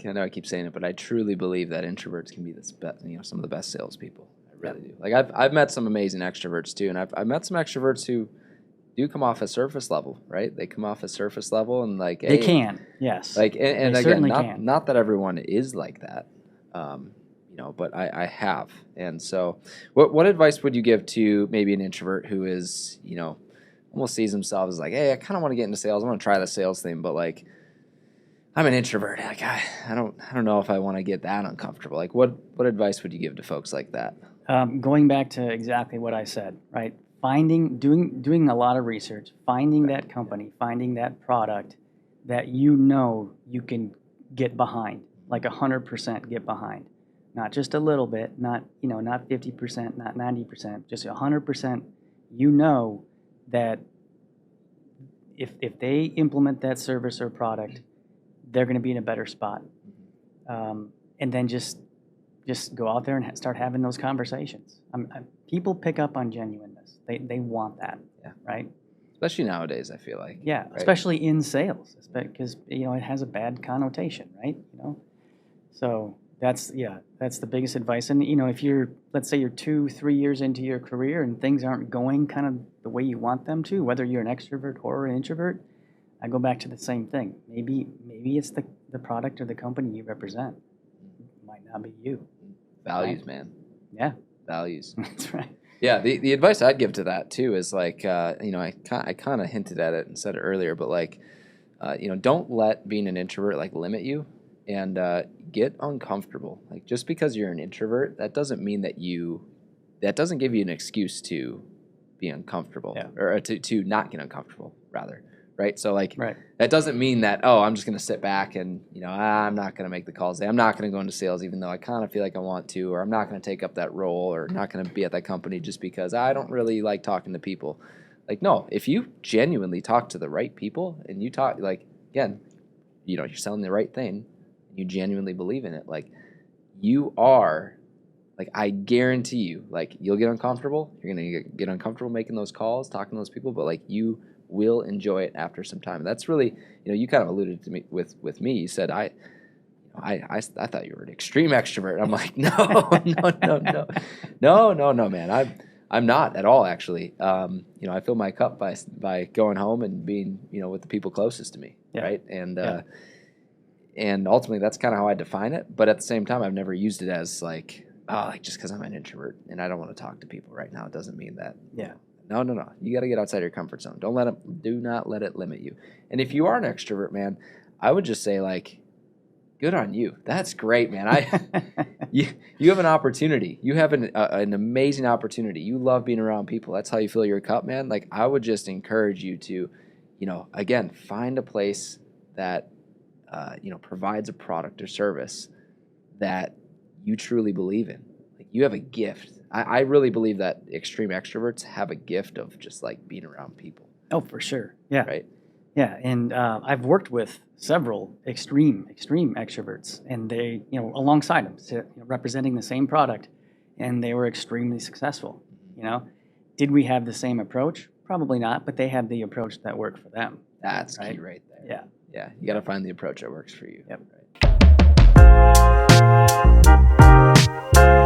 I know I keep saying it, but I truly believe that introverts can be the best, some of the best salespeople. I really do. Like I've met some amazing extroverts too, and I've met some extroverts who do come off as surface level, right? They come off as surface level and like They can, yes. like and They again, certainly can. not that everyone is like that, but I have. And so, what advice would you give to maybe an introvert who is almost sees himself as like, hey, I kind of want to get into sales. I want to try the sales thing, but like I'm an introvert. Like I don't know if I want to get that uncomfortable. Like what advice would you give to folks like that? Going back to exactly what I said, right? Doing a lot of research, finding that company, finding that product that you can get behind, like 100% get behind, not just a little bit, not 50%, not 90%, just 100%. That if they implement that service or product, they're going to be in a better spot, and then just go out there and start having those conversations. People pick up on genuineness. They want that, right? Especially nowadays, I feel like. Yeah, right? Especially in sales, because it has a bad connotation, right? So that's the biggest advice. And if let's say you're 2-3 years into your career and things aren't going kind of the way you want them to, whether you're an extrovert or an introvert, I go back to the same thing. Maybe it's the product or the company you represent. It might not be you. Values, right? man. Yeah. Values. That's right. Yeah, the advice I'd give to that too is like, I kind of hinted at it and said it earlier, but like, don't let being an introvert like limit you, and get uncomfortable. Like just because you're an introvert, that doesn't mean that doesn't give you an excuse to be uncomfortable, or to not get uncomfortable rather. Right. So like, that doesn't mean that, oh, I'm just going to sit back and, I'm not going to make the calls. I'm not going to go into sales, even though I kind of feel like I want to, or I'm not going to take up that role, or not going to be at that company just because I don't really like talking to people. Like, no, if you genuinely talk to the right people and you talk, like, again, you're selling the right thing, you genuinely believe in it. Like you are, like, I guarantee you, like you'll get uncomfortable. You're going to get uncomfortable making those calls, talking to those people, but like you will enjoy it after some time. That's really, you kind of alluded to me with me. You said I thought you were an extreme extrovert. I'm like, no, man. I'm not at all, actually. I fill my cup by going home and being, with the people closest to me, right? And ultimately, that's kind of how I define it. But at the same time, I've never used it as like just because I'm an introvert and I don't want to talk to people right now, it doesn't mean that. Yeah. No. You got to get outside your comfort zone. Do not let it limit you. And if you are an extrovert, man, I would just say like, good on you. That's great, man. You have an opportunity. You have an amazing opportunity. You love being around people. That's how you fill your cup, man. Like I would just encourage you to, again, find a place that, provides a product or service that you truly believe in. Like you have a gift. I really believe that extreme extroverts have a gift of just like being around people. Oh, for sure. Yeah. Right. Yeah, and I've worked with several extreme extroverts, and they, alongside them, representing the same product, and they were extremely successful. Did we have the same approach? Probably not, but they had the approach that worked for them. That's key right there. Yeah. Yeah, you got to find the approach that works for you. Yep. Right.